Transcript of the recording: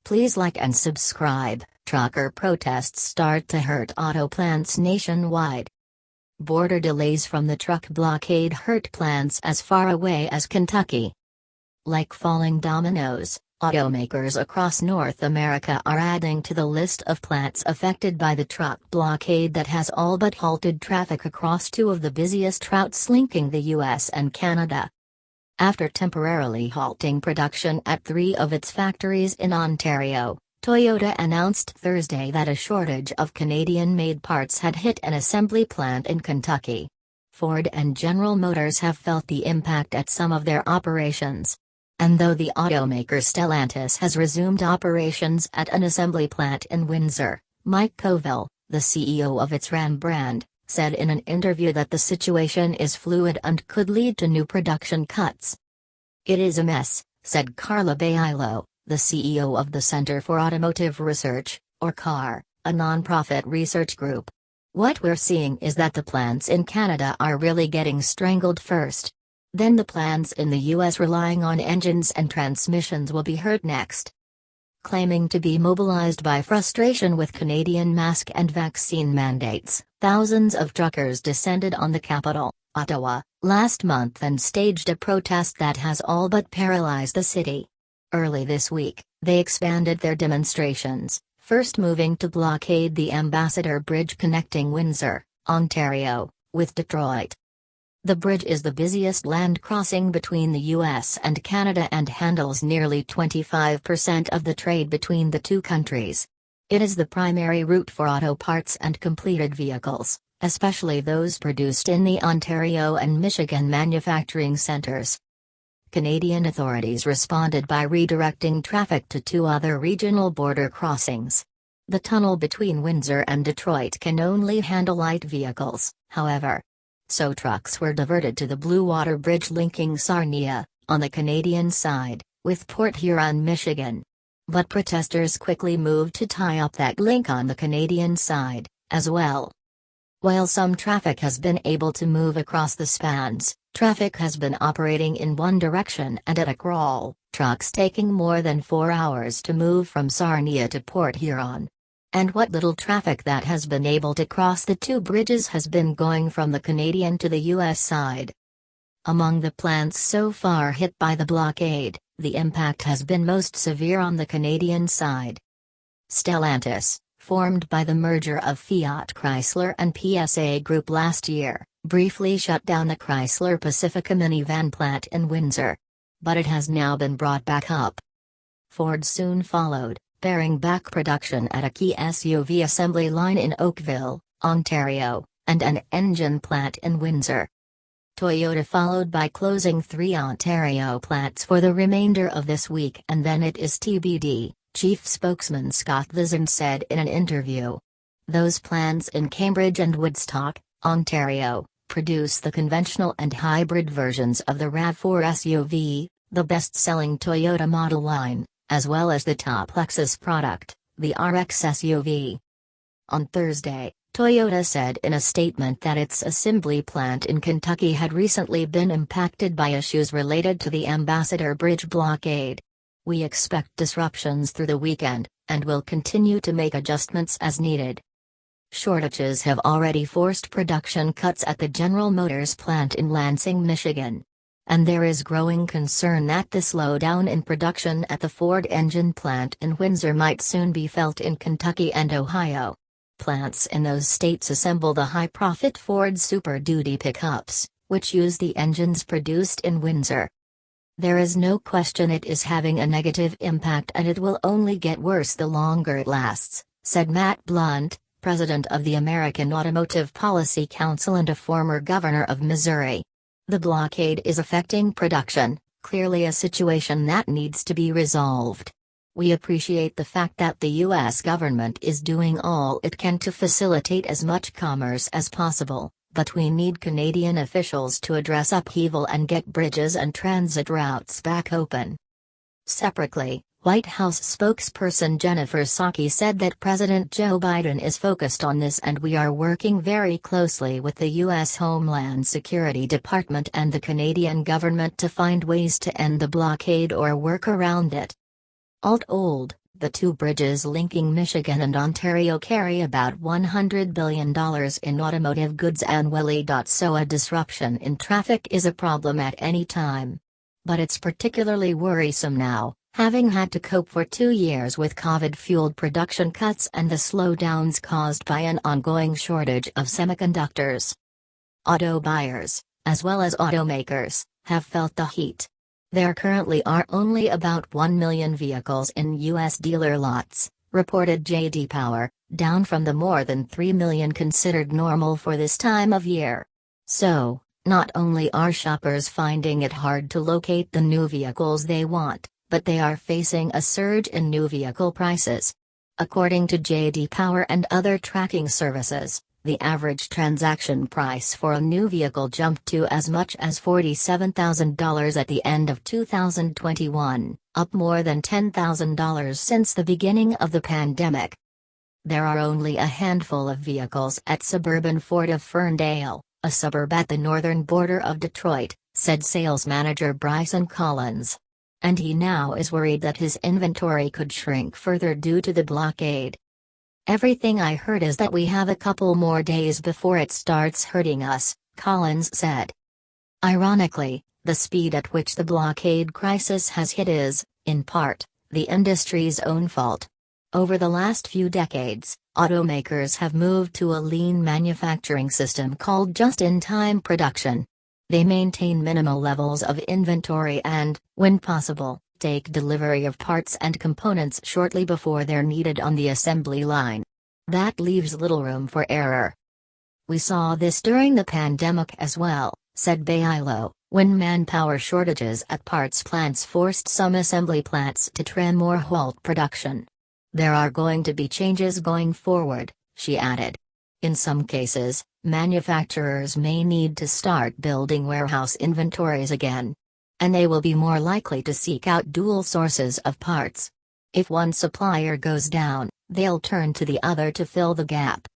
Please like and subscribe. Trucker protests start to hurt auto plants nationwide. Border delays from the truck blockade hurt plants as far away as Kentucky. Like falling dominoes, automakers across North America are adding to the list of plants affected by the truck blockade that has all but halted traffic across two of the busiest routes linking the US and Canada. After temporarily halting production at 3 of its factories in Ontario, Toyota announced Thursday that a shortage of Canadian-made parts had hit an assembly plant in Kentucky. Ford and General Motors have felt the impact at some of their operations. And though the automaker Stellantis has resumed operations at an assembly plant in Windsor, Mike Covell, the CEO of its Ram brand, said in an interview that the situation is fluid and could lead to new production cuts. "It is a mess," said Carla Bailo, the CEO of the Center for Automotive Research, or CAR, a non-profit research group. "What we're seeing is that the plants in Canada are really getting strangled first. Then the plants in the US relying on engines and transmissions will be hurt next." Claiming to be mobilized by frustration with Canadian mask and vaccine mandates, thousands of truckers descended on the capital, Ottawa, last month and staged a protest that has all but paralyzed the city. Early this week, they expanded their demonstrations, first moving to blockade the Ambassador Bridge connecting Windsor, Ontario, with Detroit. The bridge is the busiest land crossing between the US and Canada and handles nearly 25% of the trade between the two countries. It is the primary route for auto parts and completed vehicles, especially those produced in the Ontario and Michigan manufacturing centers. Canadian authorities responded by redirecting traffic to 2 other regional border crossings. The tunnel between Windsor and Detroit can only handle light vehicles, however. So trucks were diverted to the Blue Water Bridge linking Sarnia, on the Canadian side, with Port Huron, Michigan. But protesters quickly moved to tie up that link on the Canadian side, as well. While some traffic has been able to move across the spans, traffic has been operating in one direction and at a crawl, trucks taking more than 4 hours to move from Sarnia to Port Huron. And what little traffic that has been able to cross the 2 bridges has been going from the Canadian to the US side. Among the plants so far hit by the blockade, the impact has been most severe on the Canadian side. Stellantis, formed by the merger of Fiat Chrysler and PSA Group last year, briefly shut down the Chrysler Pacifica minivan plant in Windsor. But it has now been brought back up. Ford soon followed, paring back production at a key SUV assembly line in Oakville, Ontario, and an engine plant in Windsor. Toyota followed by closing 3 Ontario plants for the remainder of this week, and then it is TBD, chief spokesman Scott Vizon said in an interview. Those plants in Cambridge and Woodstock, Ontario, produce the conventional and hybrid versions of the RAV4 SUV, the best-selling Toyota model line, as well as the top Lexus product, the RX SUV. On Thursday, Toyota said in a statement that its assembly plant in Kentucky had recently been impacted by issues related to the Ambassador Bridge blockade. "We expect disruptions through the weekend, and will continue to make adjustments as needed." Shortages have already forced production cuts at the General Motors plant in Lansing, Michigan. And there is growing concern that the slowdown in production at the Ford engine plant in Windsor might soon be felt in Kentucky and Ohio. Plants in those states assemble the high-profit Ford Super Duty pickups, which use the engines produced in Windsor. "There is no question it is having a negative impact, and it will only get worse the longer it lasts," said Matt Blunt, president of the American Automotive Policy Council and a former governor of Missouri. "The blockade is affecting production, clearly a situation that needs to be resolved. We appreciate the fact that the U.S. government is doing all it can to facilitate as much commerce as possible, but we need Canadian officials to address upheaval and get bridges and transit routes back open." Separately, White House spokesperson Jennifer Psaki said that President Joe Biden is focused on this and we are working very closely with the U.S. Homeland Security Department and the Canadian government to find ways to end the blockade or work around it. Alt-Old, The two bridges linking Michigan and Ontario carry about $100 billion in automotive goods annually. So a disruption in traffic is a problem at any time. But it's particularly worrisome now, having had to cope for 2 years with COVID-fueled production cuts and the slowdowns caused by an ongoing shortage of semiconductors. Auto buyers, as well as automakers, have felt the heat. There currently are only about 1 million vehicles in U.S. dealer lots, reported J.D. Power, down from the more than 3 million considered normal for this time of year. So, not only are shoppers finding it hard to locate the new vehicles they want, but they are facing a surge in new vehicle prices. According to J.D. Power and other tracking services, the average transaction price for a new vehicle jumped to as much as $47,000 at the end of 2021, up more than $10,000 since the beginning of the pandemic. There are only a handful of vehicles at suburban Ford of Ferndale, a suburb at the northern border of Detroit, said sales manager Bryson Collins. And he now is worried that his inventory could shrink further due to the blockade. "Everything I heard is that we have a couple more days before it starts hurting us," Collins said. Ironically, the speed at which the blockade crisis has hit is, in part, the industry's own fault. Over the last few decades, automakers have moved to a lean manufacturing system called just-in-time production. They maintain minimal levels of inventory and, when possible, take delivery of parts and components shortly before they're needed on the assembly line. That leaves little room for error. "We saw this during the pandemic as well," said Bailo, when manpower shortages at parts plants forced some assembly plants to trim or halt production. "There are going to be changes going forward," she added. "In some cases, manufacturers may need to start building warehouse inventories again. And they will be more likely to seek out dual sources of parts. If one supplier goes down, they'll turn to the other to fill the gap."